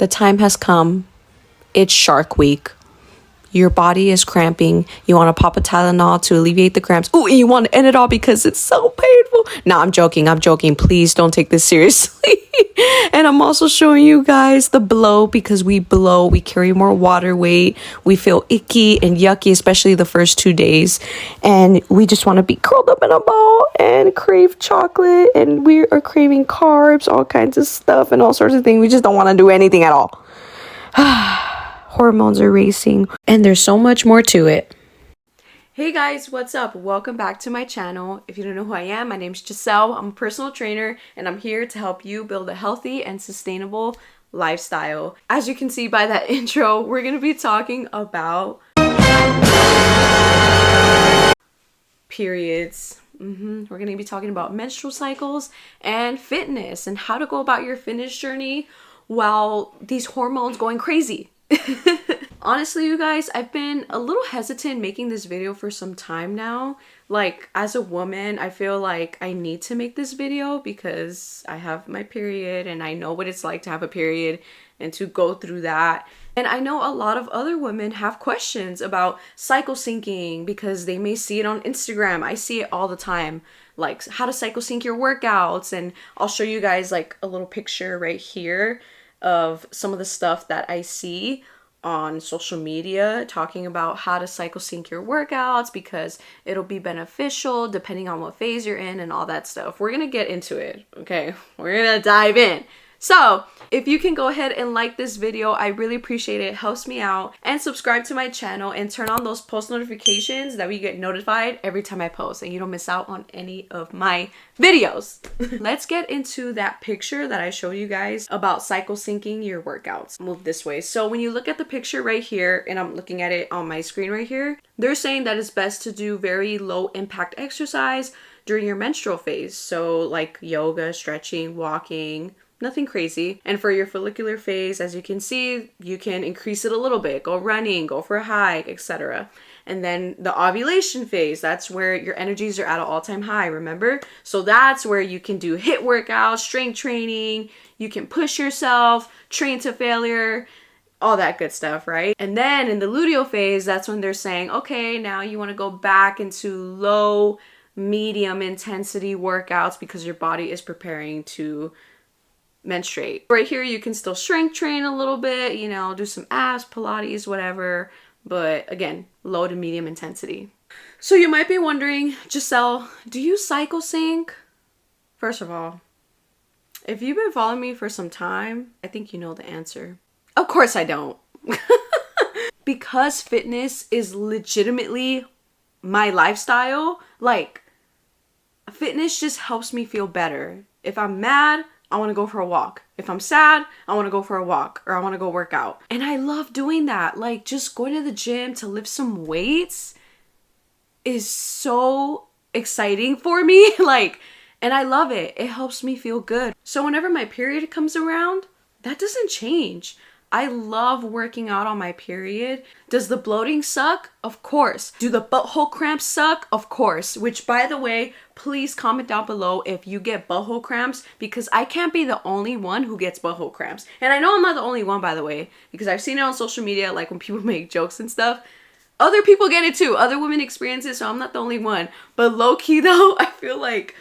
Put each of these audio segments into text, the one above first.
The time has come. It's Shark Week. Your body is cramping. You want to pop a Tylenol to alleviate the cramps. Ooh, and you want to end it all because it's so painful. No, I'm joking. Please don't take this seriously. And I'm also showing you guys the blow because we blow. We carry more water weight. We feel icky and yucky, especially the first 2 days. And we just want to be curled up in a ball and crave chocolate. And we are craving carbs, all kinds of stuff and all sorts of things. We just don't want to do anything at all. Hormones are racing, and there's so much more to it. Hey guys, what's up? Welcome back to my channel. If you don't know who I am, my name's Giselle. I'm a personal trainer, and I'm here to help you build a healthy and sustainable lifestyle. As you can see by that intro, we're going to be talking about periods. We're going to be talking about menstrual cycles and fitness and how to go about your fitness journey while these hormones going crazy. Honestly, you guys, I've been a little hesitant making this video for some time now. Like, as a woman, I feel like I need to make this video because I have my period and I know what it's like to have a period and to go through that. And I know a lot of other women have questions about cycle syncing because they may see it on Instagram. I see it all the time, like how to cycle sync your workouts. And I'll show you guys like a little picture right here of some of the stuff that I see on social media talking about how to cycle sync your workouts because it'll be beneficial depending on what phase you're in and all that stuff. We're gonna get into it, okay? We're gonna dive in. So if you can go ahead and like this video, I really appreciate it. It helps me out. And subscribe to my channel and turn on those post notifications that we get notified every time I post and you don't miss out on any of my videos. Let's get into that picture that I showed you guys about cycle syncing your workouts. Move this way. So when you look at the picture right here, and I'm looking at it on my screen right here, they're saying that it's best to do very low impact exercise during your menstrual phase. So like yoga, stretching, walking, nothing crazy. And for your follicular phase, as you can see, you can increase it a little bit, go running, go for a hike, etc. And then the ovulation phase, that's where your energies are at an all-time high, remember? So that's where you can do HIIT workouts, strength training, you can push yourself, train to failure, all that good stuff, right? And then in the luteal phase, that's when they're saying, okay, now you want to go back into low, medium intensity workouts because your body is preparing to menstruate. Right here, you can still strength train a little bit, you know, do some abs, Pilates, whatever. But again, low to medium intensity. So you might be wondering, Giselle, do you cycle sync? First of all, if you've been following me for some time, I think you know the answer. Of course I don't. Because fitness is legitimately my lifestyle, like fitness just helps me feel better. If I'm mad, I want to go for a walk. If I'm sad, I want to go for a walk or I want to go work out. And I love doing that. Like just going to the gym to lift some weights is so exciting for me. And I love it. It helps me feel good. So whenever my period comes around, that doesn't change. I love working out on my period. Does the bloating suck? Of course. Do the butthole cramps suck? Of course. Which, by the way, please comment down below if you get butthole cramps because I can't be the only one who gets butthole cramps. And I know I'm not the only one, by the way, because I've seen it on social media, like when people make jokes and stuff. Other people get it too. Other women experience it, so I'm not the only one. But low-key though, I feel like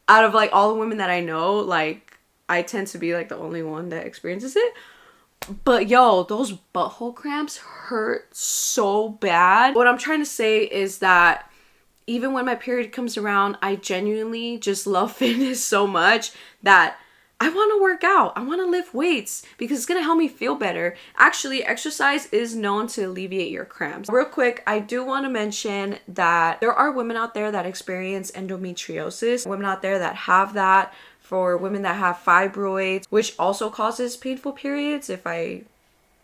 out of like all the women that I know, like I tend to be like the only one that experiences it. But yo, those butthole cramps hurt so bad. What I'm trying to say is that even when my period comes around, I genuinely just love fitness so much that I want to work out. I want to lift weights because it's going to help me feel better. Actually, exercise is known to alleviate your cramps. Real quick, I do want to mention that there are women out there that experience endometriosis, women out there that have that. For women that have fibroids, which also causes painful periods, if I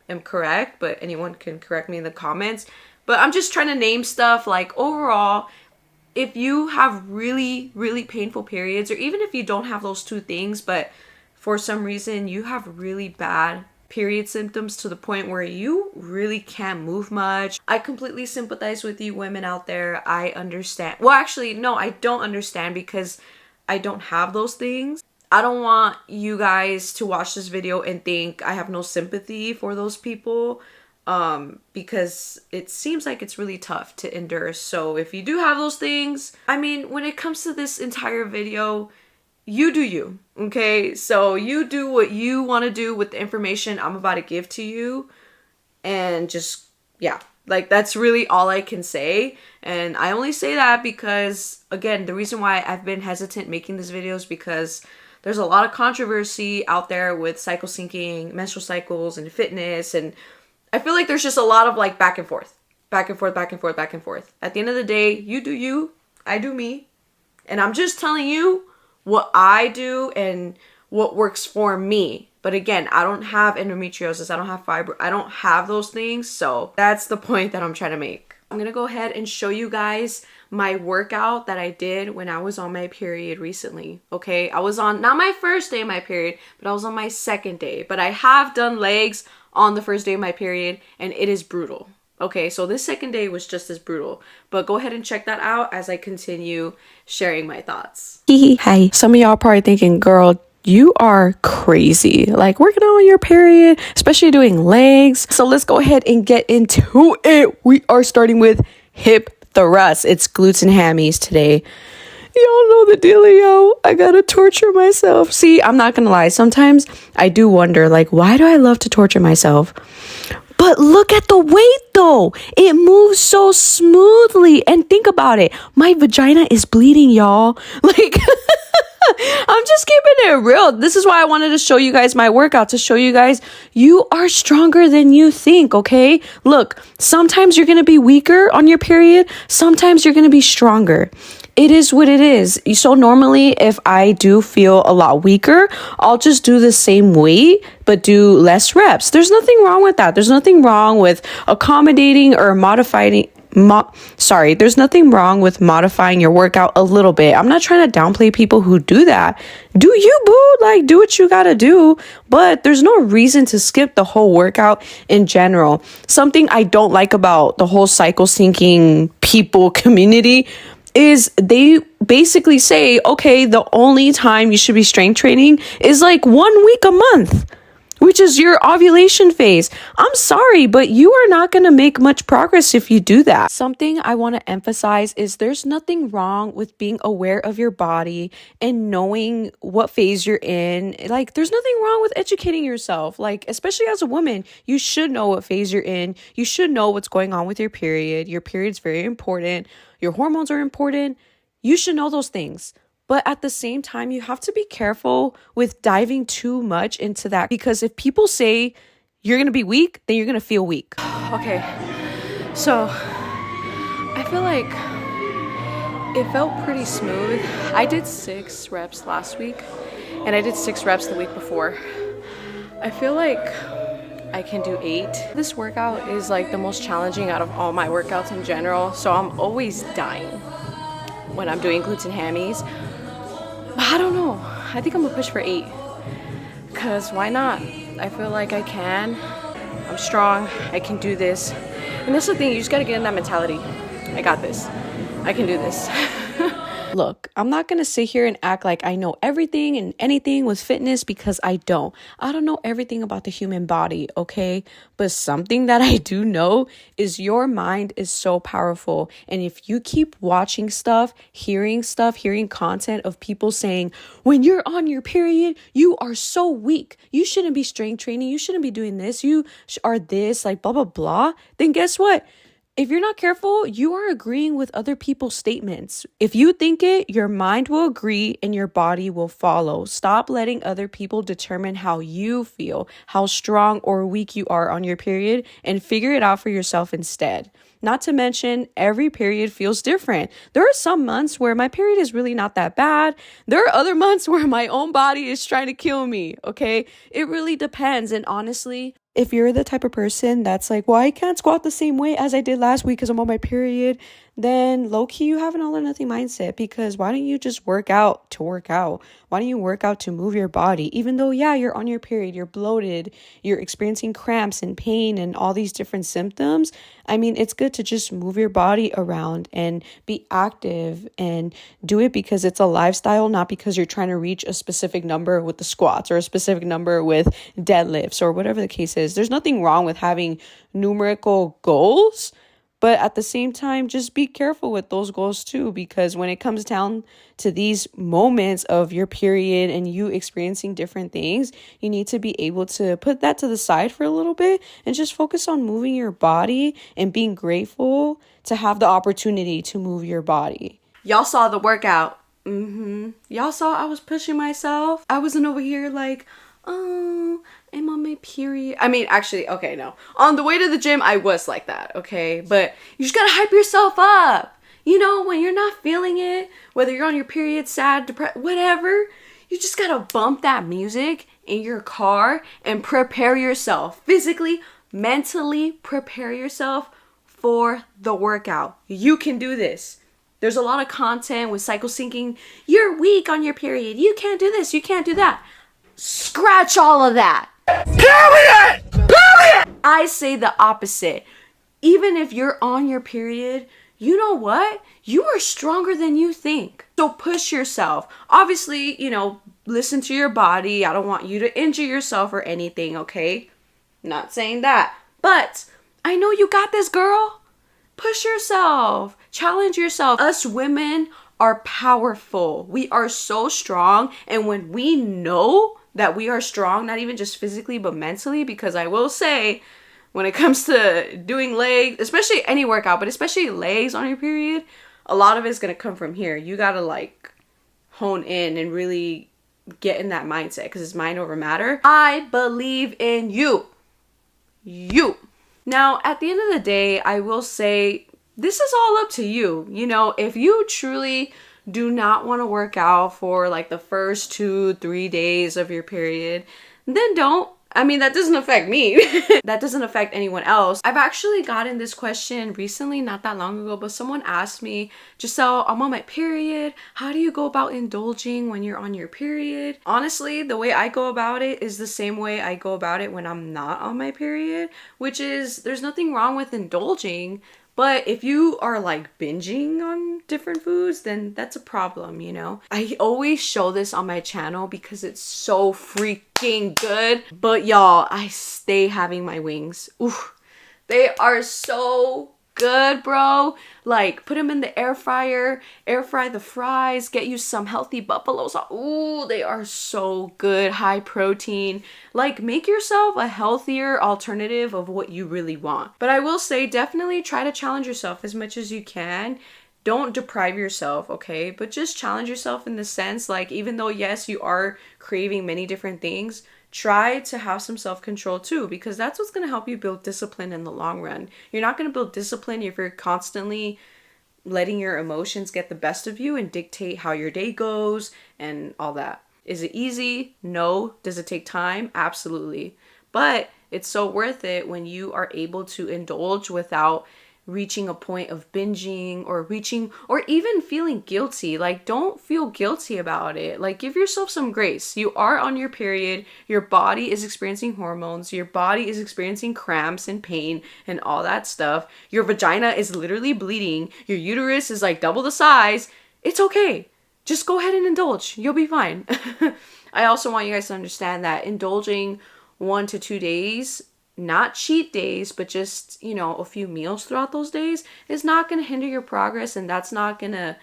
am correct, but anyone can correct me in the comments. But I'm just trying to name stuff. Like overall, if you have really, really painful periods, or even if you don't have those two things, but for some reason you have really bad period symptoms to the point where you really can't move much, I completely sympathize with you women out there. I understand. Well, actually, no, I don't understand because I don't have those things. I don't want you guys to watch this video and think I have no sympathy for those people, because it seems like it's really tough to endure. So if you do have those things, I mean, when it comes to this entire video, you do you, okay? So you do what you want to do with the information I'm about to give to you, and just, yeah, like, that's really all I can say. And I only say that because, again, the reason why I've been hesitant making these videos, because there's a lot of controversy out there with cycle syncing, menstrual cycles, and fitness, and I feel like there's just a lot of like back and forth, back and forth, back and forth, back and forth. At the end of the day, you do you, I do me, and I'm just telling you what I do and what works for me. But again, I don't have endometriosis, I don't have fibro, I don't have those things, so that's the point that I'm trying to make. I'm gonna go ahead and show you guys my workout that I did when I was on my period recently, okay? I was on, not my first day of my period, but I was on my second day. But I have done legs on the first day of my period, and it is brutal. Okay, so this second day was just as brutal. But go ahead and check that out as I continue sharing my thoughts. Hi. Some of y'all probably thinking, girl, you are crazy, like working on your period, especially doing legs. So let's go ahead and get into it. We are starting with hip thrust. It's glutes and hammies today. Y'all know the dealio. I gotta torture myself. See, I'm not gonna lie. Sometimes I do wonder, like, why do I love to torture myself? But look at the weight though. It moves so smoothly. And think about it. My vagina is bleeding, y'all. Like, I'm just keeping it real. This is why I wanted to show you guys my workout, to show you guys you are stronger than you think, okay? Look, sometimes you're going to be weaker on your period. Sometimes you're going to be stronger. It is what it is. So normally if I do feel a lot weaker, I'll just do the same weight, but do less reps. There's nothing wrong with that. There's nothing wrong with accommodating or modifying. There's nothing wrong with modifying your workout a little bit. I'm not trying to downplay people who do that. Do you, boo? Like, do what you gotta do. But there's no reason to skip the whole workout in general. Something I don't like about the whole cycle syncing people community is they basically say, okay, the only time you should be strength training is like 1 week a month, which is your ovulation phase. I'm sorry, but you are not going to make much progress if you do that. Something I want to emphasize is there's nothing wrong with being aware of your body and knowing what phase you're in. Like, there's nothing wrong with educating yourself. Like, especially as a woman, you should know what phase you're in. You should know what's going on with your period. Your period's very important. Your hormones are important. You should know those things. But at the same time, you have to be careful with diving too much into that, because if people say you're going to be weak, then you're going to feel weak. Okay, so I feel like it felt pretty smooth. I did 6 reps last week, and I did 6 reps the week before. I feel like I can do 8. This workout is like the most challenging out of all my workouts in general, so I'm always dying when I'm doing glutes and hammies. But I don't know. I think I'm gonna push for 8. Because why not? I feel like I can. I'm strong. I can do this. And that's the thing. You just gotta get in that mentality. I got this. I can do this. Look, I'm not going to sit here and act like I know everything and anything with fitness, because I don't. I don't know everything about the human body, okay? But something that I do know is your mind is so powerful. And if you keep watching stuff, hearing content of people saying, when you're on your period, you are so weak. You shouldn't be strength training. You shouldn't be doing this. You are this, like blah, blah, blah. Then guess what? If you're not careful, you are agreeing with other people's statements. If you think it, your mind will agree and your body will follow. Stop letting other people determine how you feel, how strong or weak you are on your period, and figure it out for yourself instead. Not to mention, every period feels different. There are some months where my period is really not that bad. There are other months where my own body is trying to kill me, okay? It really depends. And honestly, if you're the type of person that's like, well, I can't squat the same way as I did last week because I'm on my period, then low-key you have an all or nothing mindset, because why don't you just work out to work out? Why don't you work out to move your body? Even though, yeah, you're on your period, you're bloated, you're experiencing cramps and pain and all these different symptoms. I mean, it's good to just move your body around and be active and do it because it's a lifestyle, not because you're trying to reach a specific number with the squats or a specific number with deadlifts or whatever the case is. There's nothing wrong with having numerical goals, but at the same time, just be careful with those goals too, because when it comes down to these moments of your period and you experiencing different things, you need to be able to put that to the side for a little bit and just focus on moving your body and being grateful to have the opportunity to move your body. Y'all saw the workout. Y'all saw I was pushing myself. I wasn't over here like, oh, I'm on my period. I mean, actually, okay, no. On the way to the gym, I was like that, okay? But you just gotta hype yourself up. You know, when you're not feeling it, whether you're on your period, sad, depressed, whatever, you just gotta bump that music in your car and prepare yourself. Physically, mentally prepare yourself for the workout. You can do this. There's a lot of content with cycle syncing. You're weak on your period. You can't do this. You can't do that. Scratch all of that. Period! I say the opposite. Even if you're on your period, you know what? You are stronger than you think. So push yourself. Obviously, you know, listen to your body. I don't want you to injure yourself or anything, okay? Not saying that. But I know you got this, girl. Push yourself. Challenge yourself. Us women are powerful. We are so strong. And when we know that we are strong, not even just physically, but mentally, because I will say, when it comes to doing legs, especially any workout, but especially legs on your period, a lot of it's going to come from here. You got to like hone in and really get in that mindset, because it's mind over matter. I believe in you. You. Now, at the end of the day, I will say, this is all up to you. You know, if you truly do not want to work out for like the first 2-3 days of your period, then don't. I mean, that doesn't affect me. That doesn't affect anyone else. I've actually gotten this question recently, not that long ago, but someone asked me, Giselle, I'm on my period. How do you go about indulging when you're on your period? Honestly, the way I go about it is the same way I go about it when I'm not on my period, which is there's nothing wrong with indulging. But if you are like binging on different foods, then that's a problem, you know? I always show this on my channel because it's so freaking good. But y'all, I stay having my wings. Ooh, they are so good, bro. Like, put them in the air fryer, air fry the fries, get you some healthy buffalo sauce. Ooh, they are so good, high protein. Like, make yourself a healthier alternative of what you really want. But I will say, definitely try to challenge yourself as much as you can. Don't deprive yourself, okay? But just challenge yourself in the sense, like, even though, yes, you are craving many different things, try to have some self-control too, because that's what's going to help you build discipline in the long run. You're not going to build discipline if you're constantly letting your emotions get the best of you and dictate how your day goes and all that. Is it easy? No. Does it take time? Absolutely. But it's so worth it when you are able to indulge without reaching a point of binging or even feeling guilty. Like, don't feel guilty about it. Like, give yourself some grace. You are on your period. Your body is experiencing hormones. Your body is experiencing cramps and pain and all that stuff. Your vagina is literally bleeding. Your uterus is like double the size. It's okay. Just go ahead and indulge. You'll be fine. I also want you guys to understand that indulging 1 to 2 days, not cheat days, but just, you know, a few meals throughout those days is not going to hinder your progress, and that's not going to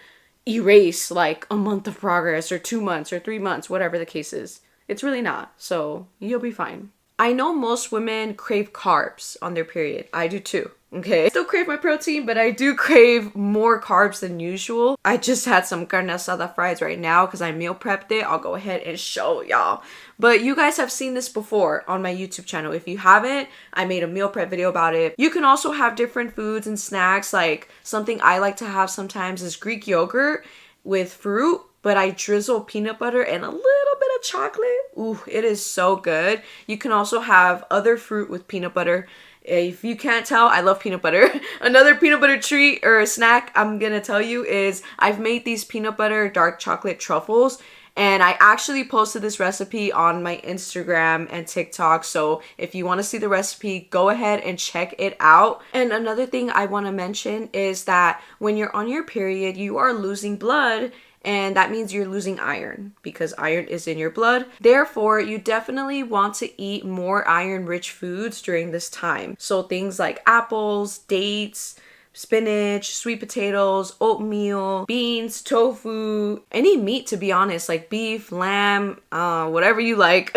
erase like a month of progress or 2 months or 3 months, whatever the case is. It's really not. So you'll be fine. I know most women crave carbs on their period. I do too. Okay. I still crave my protein, but I do crave more carbs than usual. I just had some carne asada fries right now because I meal prepped it. I'll go ahead and show y'all. But you guys have seen this before on my YouTube channel. If you haven't, I made a meal prep video about it. You can also have different foods and snacks. Like, something I like to have sometimes is Greek yogurt with fruit, but I drizzle peanut butter and a little bit of chocolate. Ooh, it is so good. You can also have other fruit with peanut butter If you can't tell, I love peanut butter. Another peanut butter treat or snack I'm gonna tell you is I've made these peanut butter dark chocolate truffles, and I actually posted this recipe on my Instagram and TikTok. So if you want to see the recipe, go ahead and check it out. And another thing I want to mention is that when you're on your period, you are losing blood, and that means you're losing iron because iron is in your blood. Therefore, you definitely want to eat more iron-rich foods during this time. So things like apples, dates, spinach, sweet potatoes, oatmeal, beans, tofu, any meat, to be honest, like beef, lamb, whatever you like.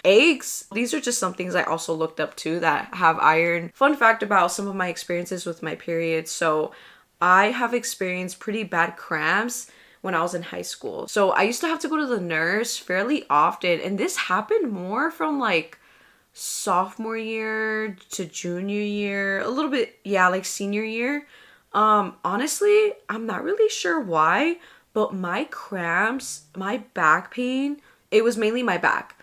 Eggs. These are just some things I also looked up to that have iron. Fun fact about some of my experiences with my period. So I have experienced pretty bad cramps when I was in high school. So I used to have to go to the nurse fairly often, and this happened more from like sophomore year to junior year, a little bit, yeah, like senior year. Honestly, I'm not really sure why, but my cramps, my back pain, it was mainly my back.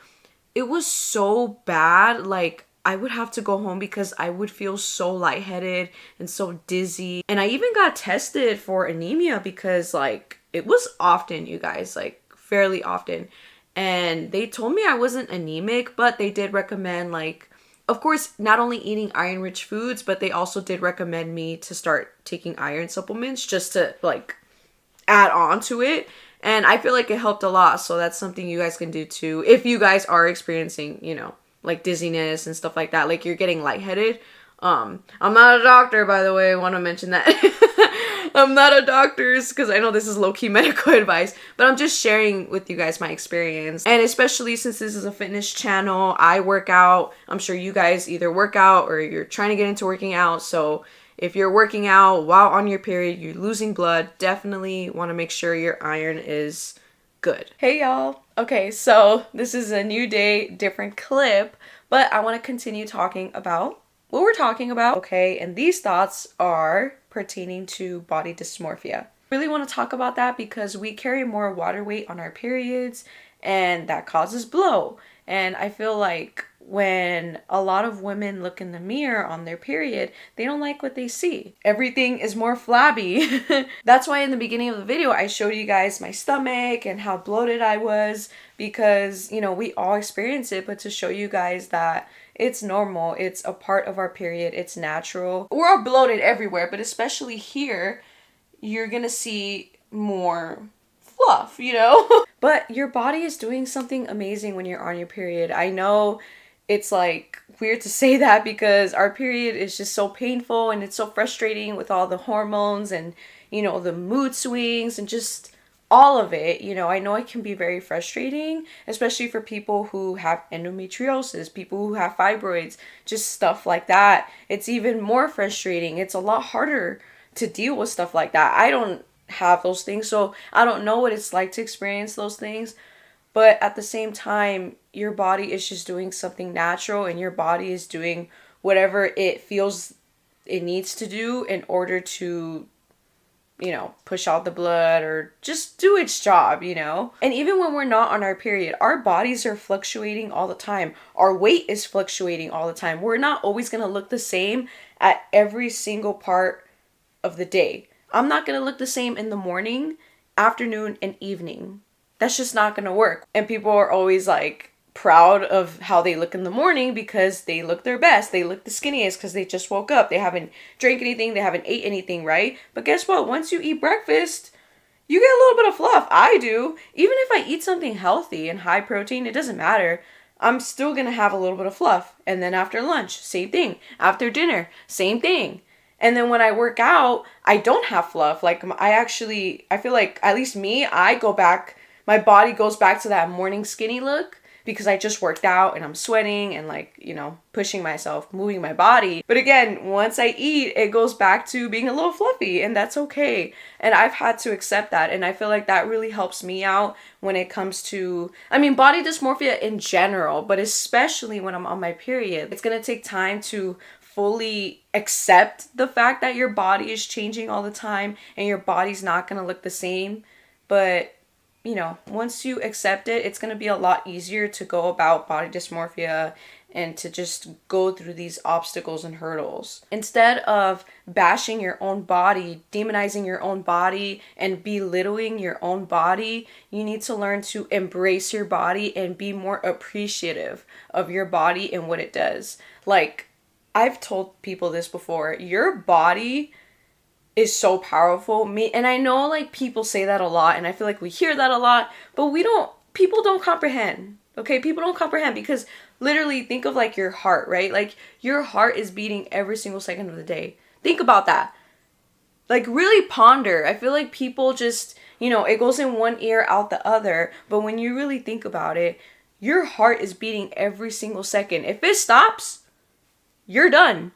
It was so bad, like I would have to go home because I would feel so lightheaded and so dizzy. And I even got tested for anemia because like it was often, you guys, like fairly often. And they told me I wasn't anemic, but they did recommend, like, of course, not only eating iron-rich foods, but they also did recommend me to start taking iron supplements just to like add on to it. And I feel like it helped a lot. So that's something you guys can do too if you guys are experiencing, you know, like dizziness and stuff like that, like you're getting lightheaded. I'm not a doctor, by the way. I want to mention that. I'm not a doctor because I know this is low-key medical advice, but I'm just sharing with you guys my experience. And especially since this is a fitness channel, I work out. I'm sure you guys either work out or you're trying to get into working out. So if you're working out while on your period, you're losing blood, definitely want to make sure your iron is good. Hey y'all. Okay, so this is a new day, different clip, but I want to continue talking about what we're talking about. Okay, and these thoughts are pertaining to body dysmorphia. I really want to talk about that because we carry more water weight on our periods, and that causes blow. And I feel like when a lot of women look in the mirror on their period, they don't like what they see. Everything is more flabby. That's why in the beginning of the video, I showed you guys my stomach and how bloated I was because, you know, we all experience it, but to show you guys that it's normal, it's a part of our period, it's natural. We're all bloated everywhere, but especially here, you're gonna see more fluff, you know? But your body is doing something amazing when you're on your period. I know it's like weird to say that because our period is just so painful and it's so frustrating with all the hormones and, you know, the mood swings and just all of it. You know, I know it can be very frustrating, especially for people who have endometriosis, people who have fibroids, just stuff like that. It's even more frustrating. It's a lot harder to deal with stuff like that. I don't have those things, so I don't know what it's like to experience those things. But at the same time, your body is just doing something natural and your body is doing whatever it feels it needs to do in order to, you know, push out the blood or just do its job, you know? And even when we're not on our period, our bodies are fluctuating all the time. Our weight is fluctuating all the time. We're not always going to look the same at every single part of the day. I'm not going to look the same in the morning, afternoon, and evening. That's just not going to work. And people are always like proud of how they look in the morning because they look their best. They look the skinniest because they just woke up. They haven't drank anything. They haven't ate anything, right? But guess what? Once you eat breakfast, you get a little bit of fluff. I do. Even if I eat something healthy and high protein, it doesn't matter. I'm still going to have a little bit of fluff. And then after lunch, same thing. After dinner, same thing. And then when I work out, I don't have fluff. Like I feel like, at least me, my body goes back to that morning skinny look because I just worked out and I'm sweating and like, you know, pushing myself, moving my body. But again, once I eat, it goes back to being a little fluffy and that's okay. And I've had to accept that. And I feel like that really helps me out when it comes to, body dysmorphia in general, but especially when I'm on my period. It's going to take time to fully accept the fact that your body is changing all the time and your body's not going to look the same. But you know, once you accept it, it's going to be a lot easier to go about body dysmorphia and to just go through these obstacles and hurdles. Instead of bashing your own body, demonizing your own body, and belittling your own body, you need to learn to embrace your body and be more appreciative of your body and what it does. Like, I've told people this before, your body is so powerful. And I know like people say that a lot, and I feel like we hear that a lot, but people don't comprehend. Okay, people don't comprehend, because literally think of like your heart, right? Like your heart is beating every single second of the day. Think about that. Like really ponder. I feel like people just, you know, it goes in one ear out the other, but when you really think about it, your heart is beating every single second. If it stops, you're done.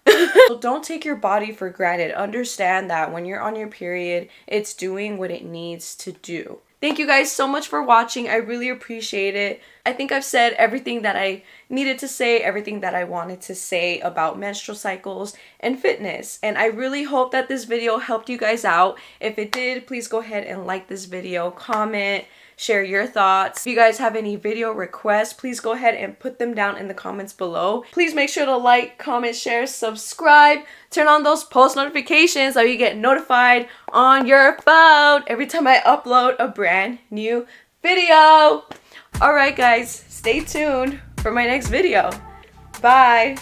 So don't take your body for granted. Understand that when you're on your period, it's doing what it needs to do. Thank you guys so much for watching. I really appreciate it. I think I've said everything that I needed to say, everything that I wanted to say about menstrual cycles and fitness. And I really hope that this video helped you guys out. If it did, please go ahead and like this video, comment, share your thoughts. If you guys have any video requests, please go ahead and put them down in the comments below. Please make sure to like, comment, share, subscribe, turn on those post notifications so you get notified on your phone every time I upload a brand new video. Alright guys, stay tuned for my next video. Bye!